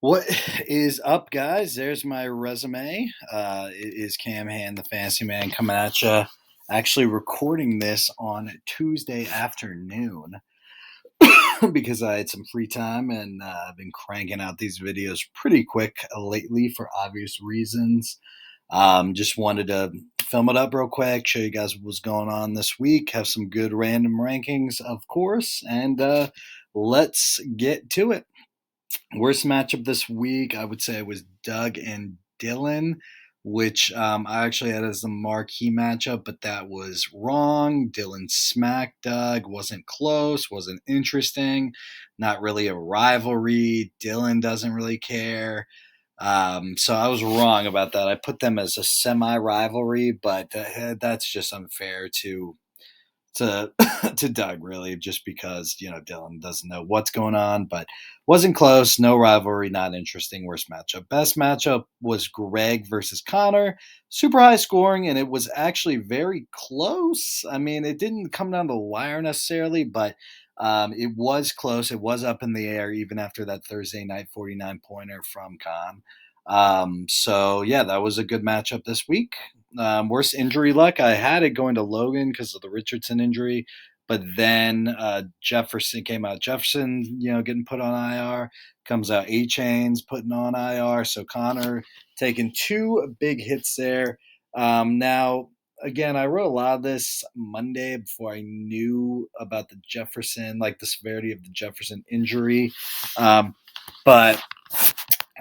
What is up, guys? There's my resume. It is Cam Hand, the Fantasy Man, coming at you. Actually, recording this on Tuesday afternoon because I had some free time and I've been cranking out these videos pretty quick lately for obvious reasons. Just wanted to film it up real quick, show you guys what's going on this week, have some good random rankings, of course, and let's get to it. Worst matchup this week, I would say it was Doug and Dylan, which I actually had as the marquee matchup, but that was wrong. Dylan smacked Doug, wasn't close, wasn't interesting, not really a rivalry. Dylan doesn't really care. So I was wrong about that. I put them as a semi rivalry, but that's just unfair to to Doug, really, just because Dylan doesn't know what's going on, but wasn't close. No rivalry, not interesting. Worst matchup. Best matchup was Greg versus Connor. Super high scoring, and it was actually very close. I mean, it didn't come down to the wire necessarily, but it was close. It was up in the air even after that Thursday night 49 pointer from Con. So yeah, that was a good matchup this week. Worst injury luck. I had it going to Logan because of the Richardson injury, but then Jefferson came out. Jefferson, getting put on IR. Comes out A Chains putting on IR. So Connor taking two big hits there. Now, again, I wrote a lot of this Monday before I knew about the Jefferson, like the severity of the Jefferson injury. But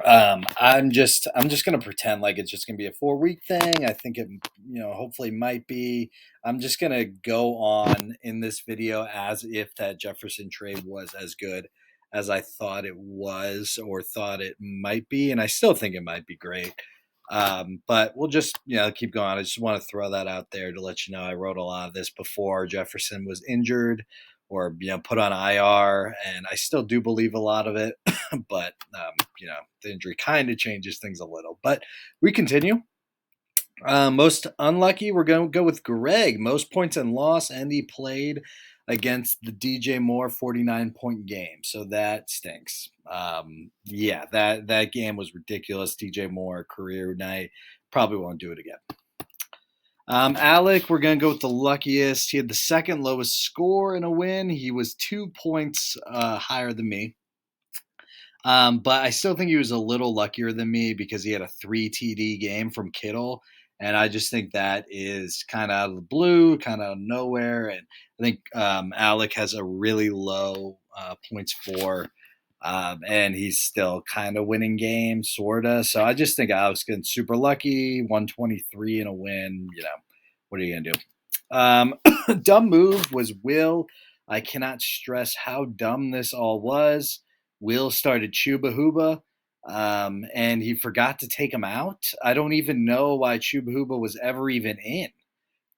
I'm just gonna pretend like it's just gonna be a 4 week thing. I think it hopefully might be. I'm just gonna go on in this video as if that Jefferson trade was as good as I thought it was or thought it might be, and I still think it might be great. But we'll just keep going. I just want to throw that out there to let you know I wrote a lot of this before Jefferson was injured or put on IR, and I still do believe a lot of it. But the injury kind of changes things a little. But we continue. Most unlucky, we're going to go with Greg. Most points and loss, and he played against the DJ Moore 49-point game, so that stinks. Yeah, that game was ridiculous. DJ Moore career night, probably won't do it again. Alec, we're going to go with the luckiest. He had the second lowest score in a win. He was 2 points higher than me. But I still think he was a little luckier than me because he had a 3 TD game from Kittle. And I just think that is kind of out of the blue, kind of out of nowhere. And I think Alec has a really low points for, and he's still kind of winning games, sort of. So I just think Alec's getting super lucky, 123 in a win. What are you going to do? Dumb move was Will. I cannot stress how dumb this all was. Will started Chuba Huba, and he forgot to take him out. I don't even know why Chuba Huba was ever even in.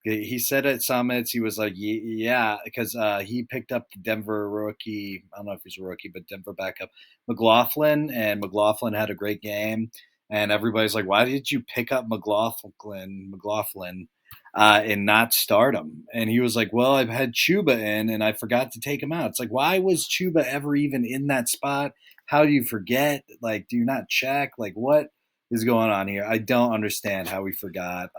He said at Summits, he was like, yeah, because he picked up the Denver rookie. I don't know if he's a rookie, but Denver backup McLaughlin, and McLaughlin had a great game. And everybody's like, why did you pick up McLaughlin, and not start him? And he was like, well, I've had Chuba in, and I forgot to take him out. It's like, why was Chuba ever even in that spot? How do you forget? Like, do you not check? Like, what is going on here? I don't understand how we forgot.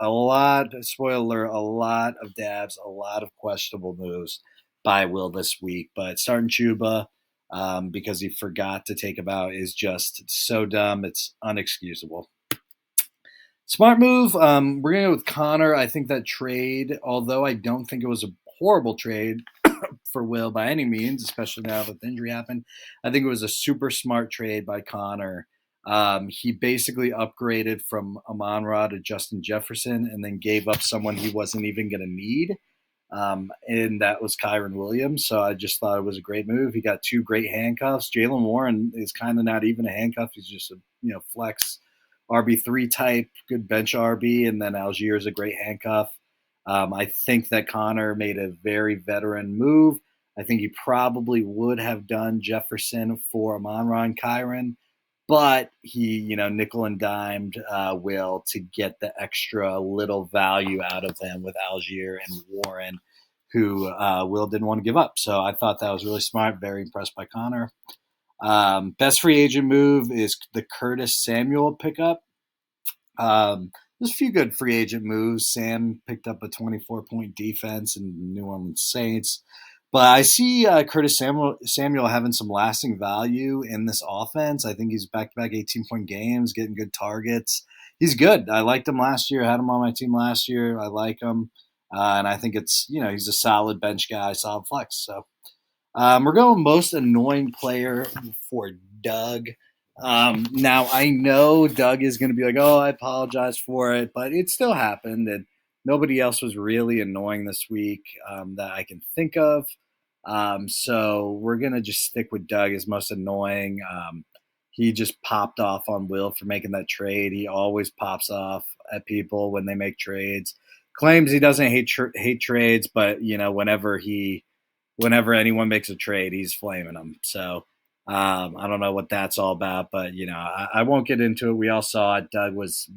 Spoiler, a lot of dabs, a lot of questionable moves by Will this week. But starting Chuba because he forgot to take him out is just so dumb. It's unexcusable. Smart move. We're going to go with Connor. I think that trade, although I don't think it was a horrible trade for Will by any means, especially now that the injury happened, I think it was a super smart trade by Connor. He basically upgraded from Amon-Ra to Justin Jefferson and then gave up someone he wasn't even going to need. And that was Kyren Williams. So I just thought it was a great move. He got two great handcuffs. Jaylen Warren is kind of not even a handcuff. He's just a flex RB3 type, good bench RB. And then Algier is a great handcuff. I think that Connor made a very veteran move. I think he probably would have done Jefferson for Amon-Ra and Kyren, but he, nickel and dimed Will to get the extra little value out of them with Algier and Warren, who Will didn't want to give up. So I thought that was really smart. Very impressed by Connor. Best free agent move is the Curtis Samuel pickup. There's a few good free agent moves. Sam picked up a 24-point defense in New Orleans Saints. But I see Curtis Samuel having some lasting value in this offense. I think he's back-to-back 18-point games, getting good targets. He's good. I liked him last year. I had him on my team last year. I like him. And I think he's a solid bench guy, solid flex. So we're going most annoying player for Doug. Now I know Doug is going to be like, "Oh, I apologize for it," but it still happened, and nobody else was really annoying this week that I can think of. So we're gonna just stick with Doug as most annoying. He just popped off on Will for making that trade. He always pops off at people when they make trades. Claims he doesn't hate trades, but whenever anyone makes a trade, he's flaming them. So I don't know what that's all about, but I won't get into it. We all saw it. Doug was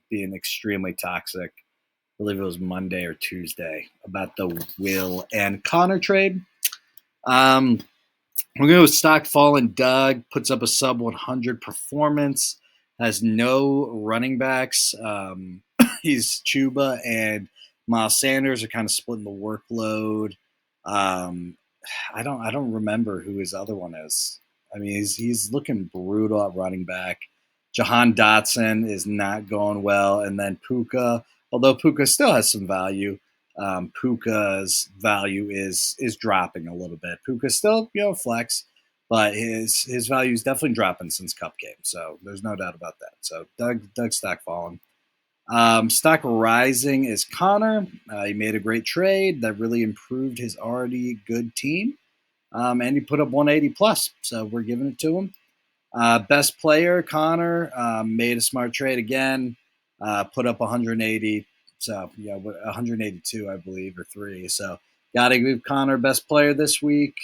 being extremely toxic. I believe it was Monday or Tuesday about the Will and Connor trade. We're going to go with stock falling. Doug puts up a sub 100 performance. Has no running backs. He's Chuba and Miles Sanders are kind of splitting the workload. I don't remember who his other one is. I mean, he's looking brutal at running back. Jahan Dotson is not going well, and then Puka. Although Puka still has some value, Puka's value is dropping a little bit. Puka's still flex, but his value is definitely dropping since Cup game. So there's no doubt about that. So Doug stock falling. Stock rising is Connor. He made a great trade that really improved his already good team, and he put up 180 plus. So we're giving it to him. Best player Connor made a smart trade again, put up 180. So 182 I believe or 3. So got to give Connor best player this week.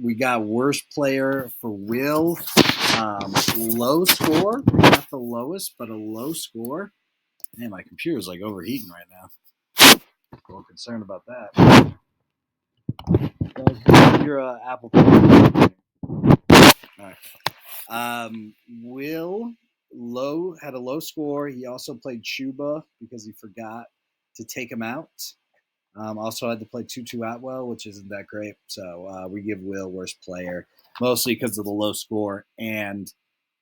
We got worst player for Will. Low score, not the lowest, but a low score. Man, my computer's like overheating right now. A little concerned about that. Your Apple. All right. Will had a low score. He also played Chuba because he forgot to take him out. Also had to play Tutu Atwell, which isn't that great. So we give Will worst player, mostly because of the low score and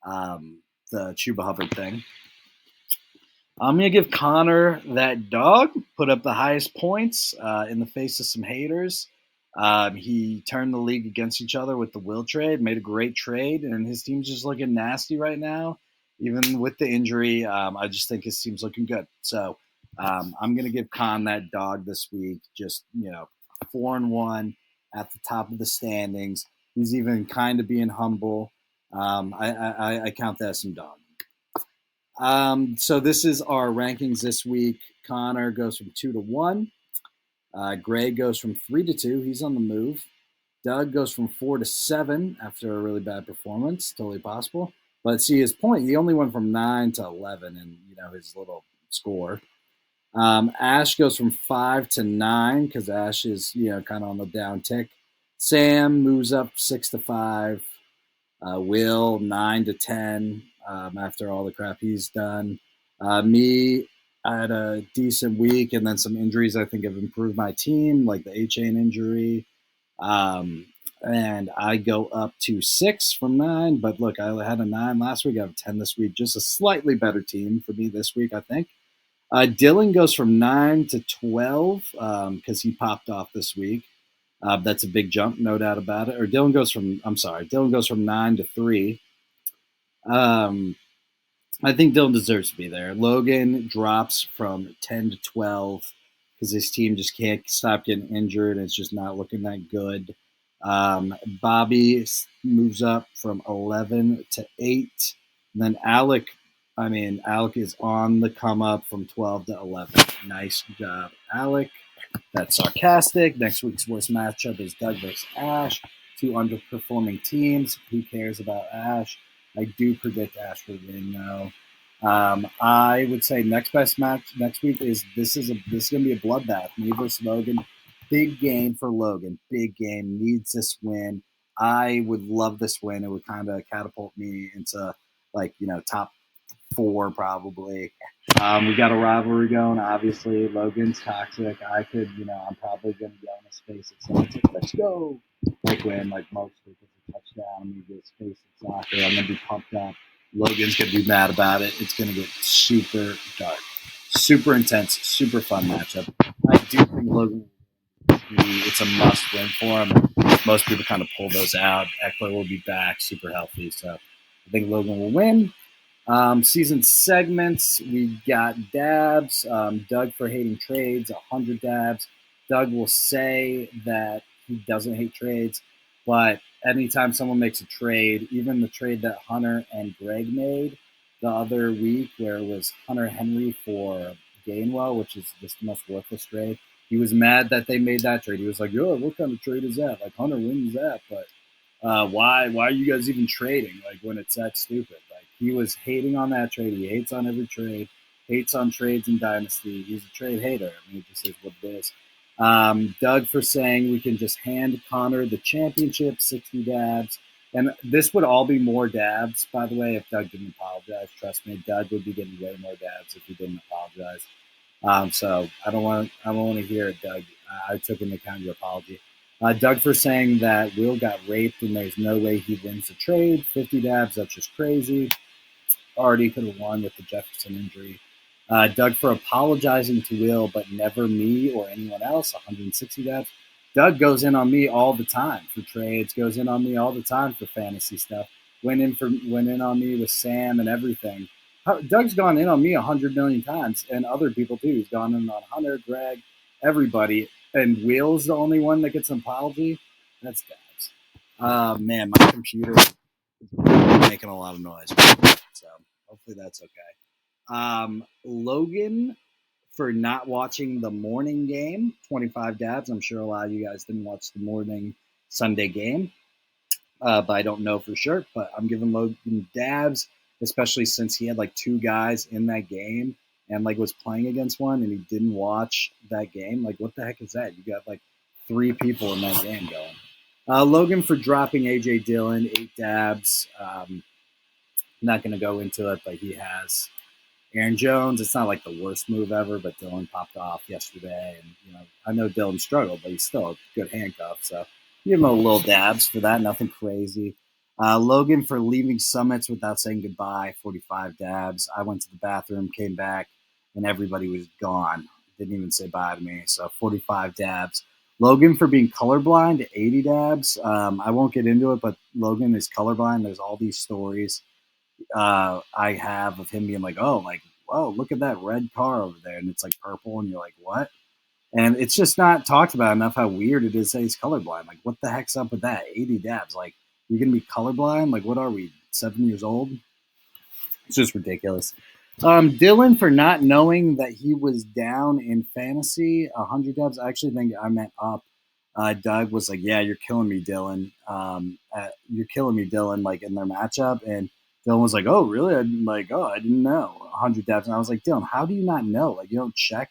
the Chuba Hubbard thing. I'm going to give Connor that dog, put up the highest points in the face of some haters. He turned the league against each other with the Will trade, made a great trade, and his team's just looking nasty right now. Even with the injury, I just think his team's looking good. So I'm going to give Con that dog this week, just 4-1 at the top of the standings. He's even kind of being humble. I count that as some dog. So this is our rankings this week. Connor goes from 2 to 1. Greg goes from 3 to 2. He's on the move. Doug goes from 4 to 7 after a really bad performance. Totally possible. But see his point. He only went from 9 to 11 in his little score. Ash goes from 5 to 9 because Ash is kind of on the down tick. Sam moves up 6 to 5. Will 9 to 10 after all the crap he's done. Me, I had a decent week, and then some injuries I think have improved my team, like the A-chain injury. And I go up to 6 from 9. But look, I had a 9 last week. I have a 10 this week. Just a slightly better team for me this week, I think. Dylan goes from 9 to 12 because he popped off this week. That's a big jump, no doubt about it. Dylan goes from 9 to 3. I think Dylan deserves to be there. Logan drops from 10 to 12 because his team just can't stop getting injured and it's just not looking that good. Bobby moves up from 11 to 8. And then Alec is on the come up from 12 to 11. Nice job, Alec. That's sarcastic. Next week's worst matchup is Doug versus Ash. 2 underperforming teams. Who cares about Ash? I do predict Ash will win, though. I would say next best match next week is this is going to be a bloodbath. Me versus Logan. Big game for Logan. Big game. Needs this win. I would love this win. It would kind of catapult me into top four probably. We got a rivalry going. Obviously, Logan's toxic. I'm probably going to go in a space at soccer. Let's go. When most gets a touchdown, we get space at soccer. I'm going to be pumped up. Logan's going to be mad about it. It's going to get super dark, super intense, super fun matchup. I do think Logan, it's a must win for him. Most people kind of pull those out. Eckler will be back, super healthy. So I think Logan will win. Season segments, we got dabs. Doug for hating trades, 100 dabs. Doug will say that he doesn't hate trades, but anytime someone makes a trade, even the trade that Hunter and Greg made the other week, where it was Hunter Henry for Gainwell, which is just the most worthless trade, he was mad that they made that trade. He was like, "Yo, what kind of trade is that? Like Hunter wins that, but why are you guys even trading like when it's that stupid?" Like he was hating on that trade. He hates on every trade, hates on trades in Dynasty. He's a trade hater. I mean, it just is what it is. Doug for saying we can just hand Connor the championship, 60 dabs. And this would all be more dabs, by the way, if Doug didn't apologize. Trust me, Doug would be getting way more dabs if he didn't apologize. So I don't want to hear it, Doug. I took into account your apology. Doug for saying that Will got raped and there's no way he wins the trade. 50 dabs, that's just crazy. Already could have won with the Jefferson injury. Doug for apologizing to Will, but never me or anyone else. 160 dabs. Doug goes in on me all the time for trades. Goes in on me all the time for fantasy stuff. Went in on me with Sam and everything. Doug's gone in on me 100 million times, and other people too. He's gone in on Hunter, Greg, everybody, and Will's the only one that gets an apology. That's dabs. Man, my computer is making a lot of noise. So hopefully that's okay. Logan for not watching the morning game, 25 dabs. I'm sure a lot of you guys didn't watch the morning Sunday game, but I don't know for sure. But I'm giving Logan dabs, especially since he had like two guys in that game and like was playing against one and he didn't watch that game. Like, what the heck is that? You got like three people in that game going. Logan for dropping AJ Dillon, 8 dabs. Not going to go into it, but he has. Aaron Jones, it's not like the worst move ever, but Dillon popped off yesterday. And, I know Dillon struggled, but he's still a good handcuff. So give him a little dabs for that. Nothing crazy. Logan for leaving Summits without saying goodbye, 45 dabs. I went to the bathroom, came back, and everybody was gone. Didn't even say bye to me. So 45 dabs. Logan for being colorblind, 80 dabs. I won't get into it, but Logan is colorblind. There's all these stories I have of him being like, "Oh, like, whoa, look at that red car over there," and it's like purple, and you're like, "What?" And it's just not talked about enough how weird it is that he's colorblind. Like, what the heck's up with that? 80 dabs. Like, you're gonna be colorblind? Like, what are we? 7 years old? It's just ridiculous. Dillon for not knowing that he was down in fantasy, 100 dabs. I actually think I meant up. Doug was like, "Yeah, you're killing me, Dillon. You're killing me, Dillon." Like in their matchup, and Dillon was like, "Oh, really?" I'm like, "Oh, I didn't know." 100 dabs, and I was like, "Dillon, how do you not know? Like, you don't check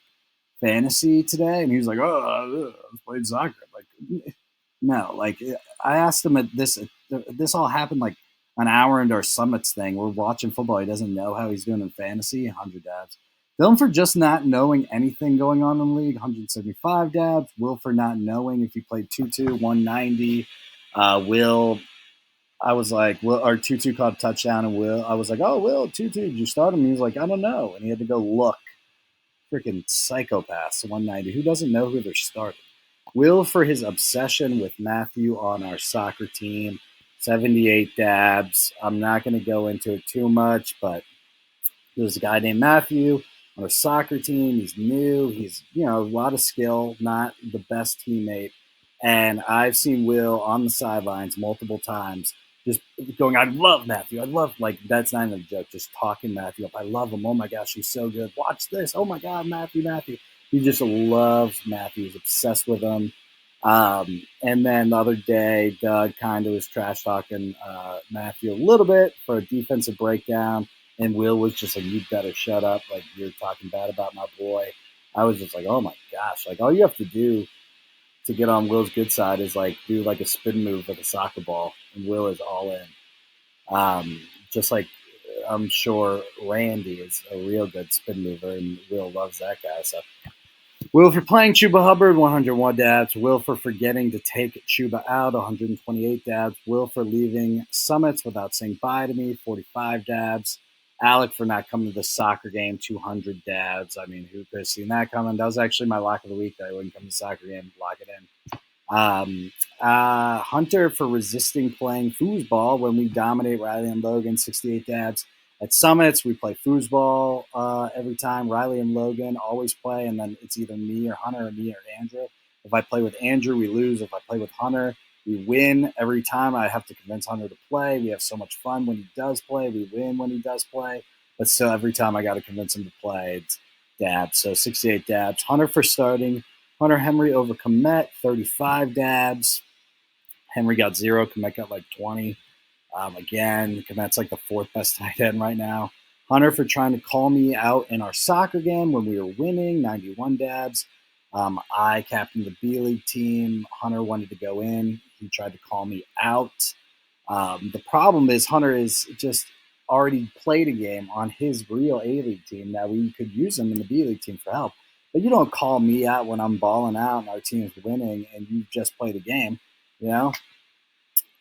fantasy today?" And he was like, "Oh, I was playing soccer." I'm like, no, like I asked him at this. This all happened like an hour into our summits thing. We're watching football. He doesn't know how he's doing in fantasy. 100 dabs. Dylan for just not knowing anything going on in the league. 175 dabs. Will for not knowing if he played 2-2, 190. Will. I was like, Will, or 2-2 caught a touchdown, and Will. I was like, "Oh, Will, 2-2. Did you start him?" He was like, "I don't know," and he had to go look. Freaking psychopaths. 190. Who doesn't know who they're starting? Will for his obsession with Matthew on our soccer team. 78 dabs. I'm not going to go into it too much, but there's a guy named Matthew on our soccer team. He's new. He's, a lot of skill, not the best teammate. And I've seen Will on the sidelines multiple times just going, "I love Matthew. I love," like, that's not even a joke, just talking Matthew up. "I love him. Oh my gosh, he's so good. Watch this. Oh my God, Matthew. He just loves Matthew. He's obsessed with him. And then the other day, Doug kind of was trash talking Matthew a little bit for a defensive breakdown. And Will was just like, "You better shut up. Like, you're talking bad about my boy." I was just like, "Oh my gosh. Like, all you have to do to get on Will's good side is like do like a spin move with a soccer ball, and Will is all in. Just like I'm sure Randy is a real good spin mover, and Will loves that guy. So Will for playing Chuba Hubbard, 101 dabs. Will for forgetting to take Chuba out, 128 dabs. Will for leaving Summits without saying bye to me, 45 dabs. Alec for not coming to the soccer game, 200 dabs. I mean, who could have seen that coming? That was actually my lock of the week that I wouldn't come to the soccer game, lock it in. Um, Hunter for resisting playing foosball when we dominate Riley and Logan, 68 dabs. At Summits, we play foosball every time. Riley and Logan always play, and then it's either me or Hunter or me or Andrew. If I play with Andrew, we lose. If I play with Hunter, we win every time. I have to convince Hunter to play. We have so much fun when he does play. We win when he does play. But still, every time I got to convince him to play, it's dabs. So 68 dabs. Hunter for starting. Hunter Henry over Komet, 35 dabs. Henry got zero. Komet got like 20. Again, Komet's like the fourth best tight end right now. Hunter for trying to call me out in our soccer game when we were winning, 91 dabs. I captained the B League team. Hunter wanted to go in. He tried to call me out. The problem is Hunter is just already played a game on his real A League team that we could use him in the B League team for help. But you don't call me out when I'm balling out and our team's winning and you just played a game, you know?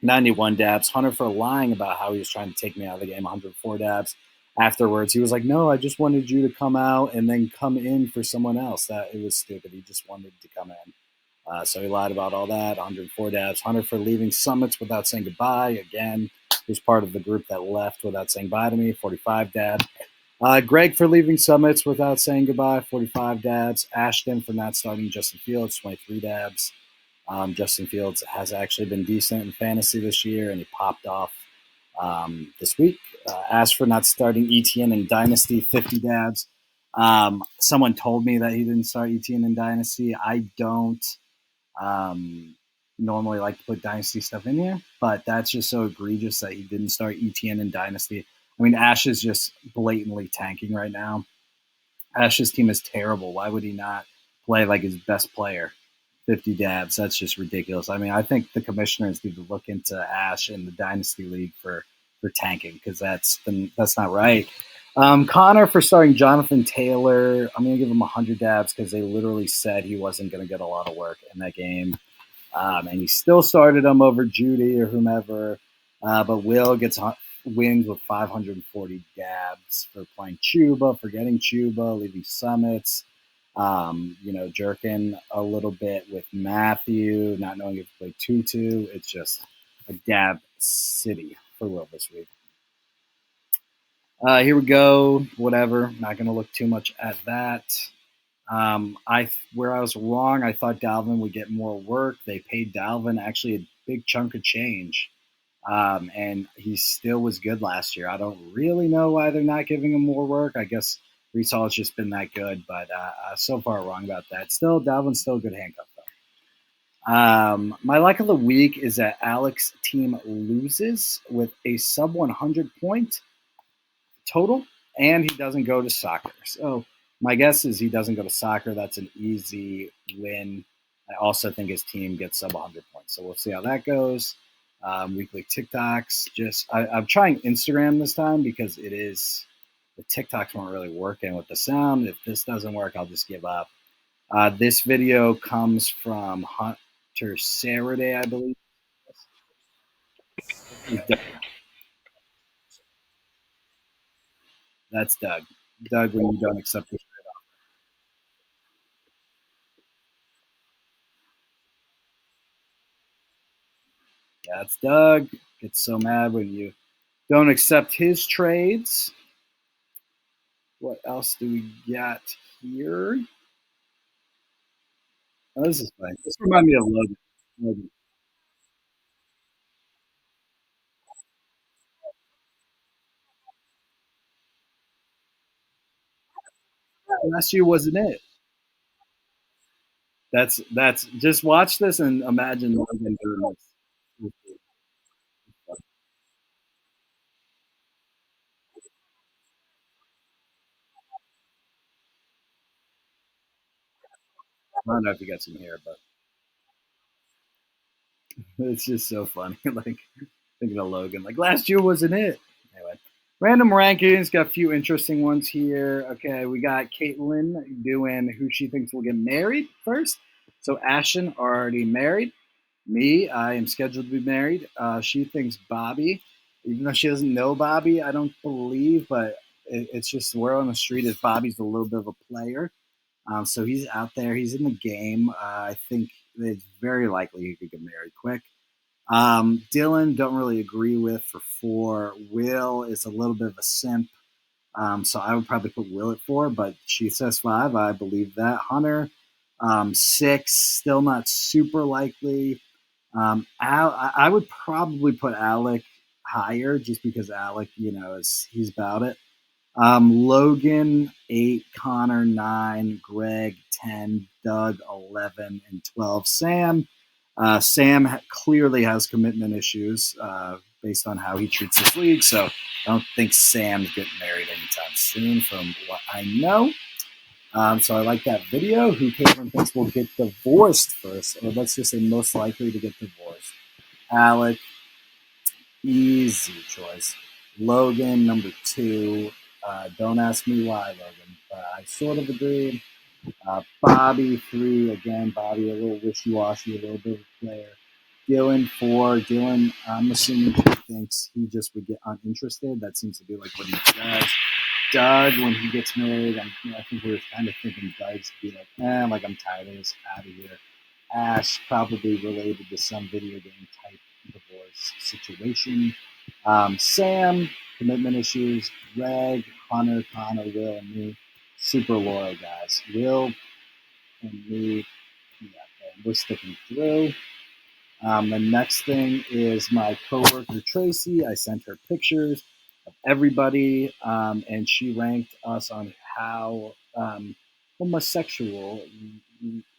91 dabs. Hunter for lying about how he was trying to take me out of the game, 104 dabs. Afterwards, he was like, "No, I just wanted you to come out and then come in for someone else." That it was stupid. He just wanted to come in. So he lied about all that. 104 dabs. Hunter for leaving Summits without saying goodbye. Again, he was part of the group that left without saying bye to me. 45 dabs. Greg for leaving Summits without saying goodbye. 45 dabs. Ashton for not starting Justin Fields. 23 dabs. Justin Fields has actually been decent in fantasy this year, and he popped off this week. As for not starting ETN in Dynasty, 50 dabs. Someone told me that he didn't start ETN in Dynasty. I don't normally like to put Dynasty stuff in here, but that's just so egregious that he didn't start ETN in Dynasty. I mean, Ash is just blatantly tanking right now. Ash's team is terrible. Why would he not play like his best player? 50 dabs. That's just ridiculous. I mean, I think the commissioners need to look into Ash in the Dynasty League for tanking because that's not right. Connor for starting Jonathan Taylor. I'm going to give him 100 dabs because they literally said he wasn't going to get a lot of work in that game. And he still started him over Judy or whomever. But Will wins with 540 dabs for playing Chuba, forgetting Chuba, leaving Summits. Jerking a little bit with Matthew, not knowing if to play Tutu. It's just a dab city for Will this week. Here we go. Whatever. Not going to look too much at that. Where I was wrong, I thought Dalvin would get more work. They paid Dalvin actually a big chunk of change, and he still was good last year. I don't really know why they're not giving him more work. I guess Brees Hall has just been that good, but so far wrong about that. Still, Dalvin's still a good handcuff though. My luck of the week is that Alex's team loses with a sub 100 point total, and he doesn't go to soccer. So my guess is he doesn't go to soccer. That's an easy win. I also think his team gets sub 100 points. So we'll see how that goes. Weekly TikToks. I'm trying Instagram this time because the TikToks weren't really working with the sound. If this doesn't work, I'll just give up. This video comes from Hunter Saturday, I believe. That's Doug. Doug, when you don't accept this. That's Doug. Gets so mad when you don't accept his trades. What else do we got here? Oh, this is fun. This reminds me of Logan. Logan. Last year wasn't it? That's just watch this and imagine Logan doing this. I don't know if you got some here, but It's just so funny. Like thinking of Logan. Like last year wasn't it? Anyway, random rankings. Got a few interesting ones here. Okay, we got Caitlin doing who she thinks will get married first. So Ashton already married. Me, I am scheduled to be married. She thinks Bobby, even though she doesn't know Bobby, I don't believe, but it's just the word on the street is Bobby's a little bit of a player. So he's out there. He's in the game. I think it's very likely he could get married quick. Dylan, don't really agree with for 4. Will is a little bit of a simp. So I would probably put Will at 4, but she says 5. I believe that. Hunter, 6, still not super likely. I would probably put Alec higher just because Alec, he's about it. Logan 8, Connor 9, Greg 10, Doug 11, and 12. Sam clearly has commitment issues based on how he treats his league, so I don't think Sam's getting married anytime soon, from what I know. So I like that video. Who Caitlin thinks will get divorced first, or let's just say most likely to get divorced. Alec, easy choice. Logan, number 2. Don't ask me why, Logan, but I sort of agree. Bobby, 3. Again, Bobby, a little wishy-washy, a little bit of a player. Dylan, 4. Dylan, I'm assuming he thinks he just would get uninterested. That seems to be like what he does. Doug, when he gets married, I think we were kind of thinking Doug's be like, like I'm tired of this, out of here. Ash, probably related to some video game type divorce situation. Sam, commitment issues. Greg, Hunter, Connor, Will, and me. Super loyal guys. Will and me, we're sticking through. The next thing is my coworker Tracy. I sent her pictures of everybody, and she ranked us on how homosexual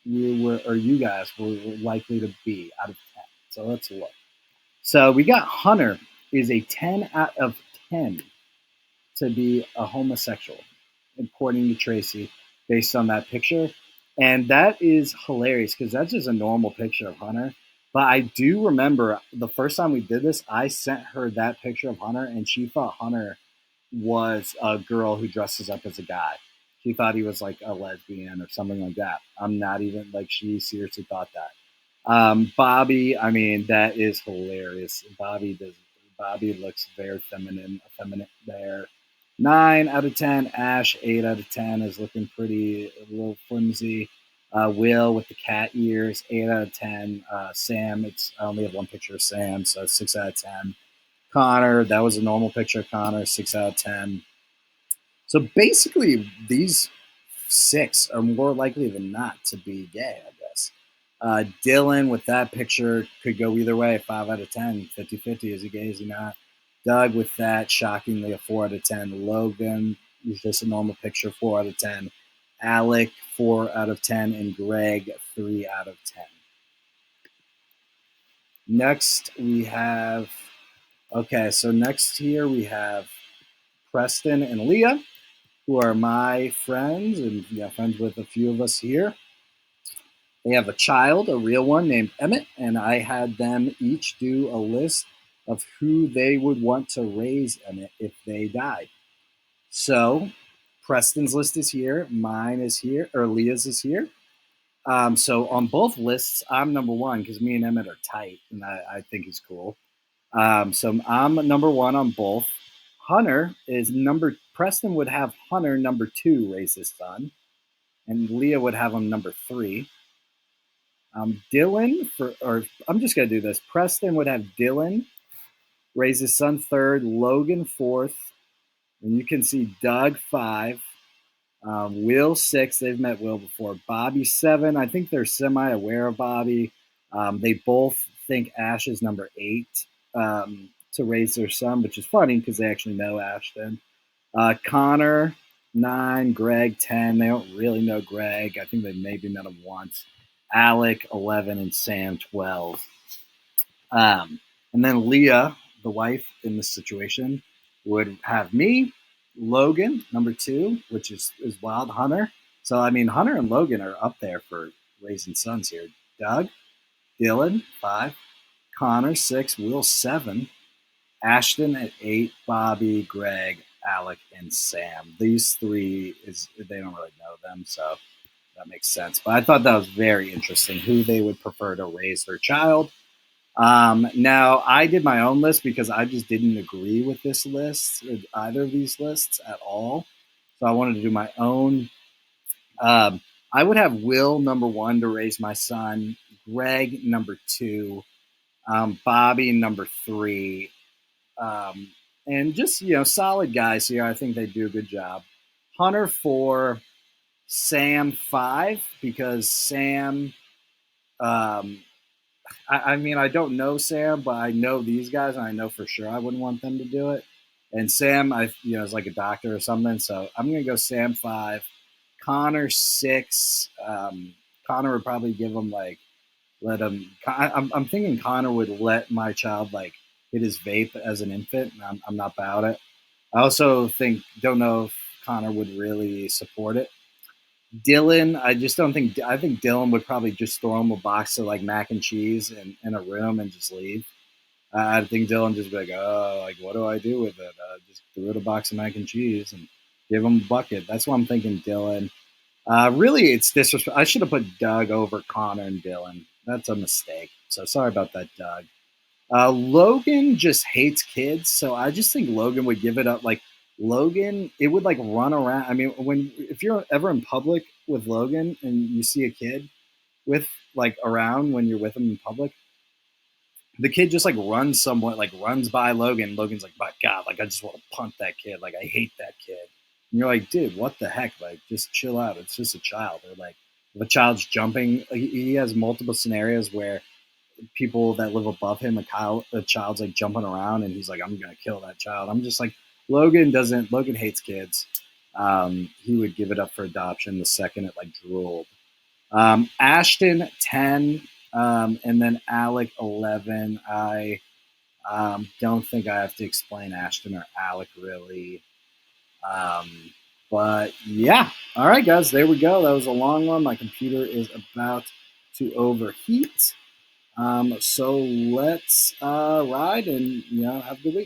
we were, or you guys were likely to be out of 10. So let's look. So we got Hunter is a 10 out of 10 to be a homosexual, according to Tracy, based on that picture. And that is hilarious because that's just a normal picture of Hunter. But I do remember the first time we did this, I sent her that picture of Hunter, and she thought Hunter was a girl who dresses up as a guy. She thought he was like a lesbian or something like that. I'm not even like, she seriously thought that. Bobby, I mean, that is hilarious. Bobby looks very feminine, effeminate there. 9 out of 10. Ash, 8 out of 10, is looking pretty a little flimsy. Will with the cat ears, 8 out of 10. Sam, I only have one picture of Sam, so 6 out of 10. Connor, that was a normal picture of Connor, 6 out of 10. So basically, these 6 are more likely than not to be gay, I guess. Dylan with that picture could go either way, 5 out of 10, 50-50. Is he gay? Is he not? Doug with that, shockingly, a 4 out of 10. Logan is just a normal picture, 4 out of 10. Alec, 4 out of 10. And Greg, 3 out of 10. Next, we have, so next here we have Preston and Leah, who are my friends and friends with a few of us here. They have a child, a real one named Emmett, and I had them each do a list of who they would want to raise Emmett if they died. So Preston's list is here, mine is here, or Leah's is here. So on both lists, I'm number 1 because me and Emmett are tight, and I think he's cool. So I'm number 1 on both. Preston would have Hunter number 2 raise his son, and Leah would have him number 3. Dylan, I'm just going to do this. Preston would have Dylan raise his son 3rd, Logan 4th, and you can see Doug 5, Will 6. They've met Will before. Bobby 7. I think they're semi-aware of Bobby. They both think Ash is number 8 to raise their son, which is funny because they actually know Ashton. Connor 9, Greg 10. They don't really know Greg. I think they maybe met him once. Alec 11 and Sam 12. And then Leah, the wife in this situation, would have me, Logan number 2, which is Wild Hunter. So I mean, Hunter and Logan are up there for raising sons here. Doug, Dylan 5, Connor 6, Will 7, Ashton at 8, Bobby, Greg, Alec, and Sam. These three they don't really know them, so that makes sense. But I thought that was very interesting who they would prefer to raise their child. Now, I did my own list because I just didn't agree with this list, either of these lists at all. So I wanted to do my own. Um, I would have Will number 1 to raise my son, Greg number 2, Bobby number 3, um, and just solid guys here. I think they do a good job. Hunter 4, Sam 5 because Sam. Um, I mean, I don't know Sam, but I know these guys, and I know for sure I wouldn't want them to do it. And Sam, is like a doctor or something, so I'm gonna go Sam 5, Connor 6. Connor would probably give him like let him. I'm thinking Connor would let my child like hit his vape as an infant, and I'm not about it. I also don't know if Connor would really support it. Dylan, I just don't think. I think Dylan would probably just throw him a box of like mac and cheese in a room and just leave. I think Dylan just be like, oh, like what do I do with it? Just threw it a box of mac and cheese and give him a bucket. That's what I'm thinking, Dylan. Really, it's disrespect. I should have put Doug over Connor and Dylan. That's a mistake. So sorry about that, Doug. Logan just hates kids, so I just think Logan would give it up. Like Logan, it would like run around. I mean, if you're ever in public with Logan and you see a kid with like around when you're with him in public, the kid just like runs somewhat, like runs by Logan. Logan's like, my God, like I just want to punt that kid. Like I hate that kid. And you're like, dude, what the heck? Like just chill out. It's just a child. Or like if a child's jumping, he has multiple scenarios where people that live above him, a child's like jumping around, and he's like, "I'm gonna kill that child." I'm just like, Logan doesn't. Logan hates kids. He would give it up for adoption the second it like drooled. Ashton 10, and then Alec 11. I don't think I have to explain Ashton or Alec really. Um, but yeah, all right, guys, there we go. That was a long one. My computer is about to overheat. So let's ride and have a good week.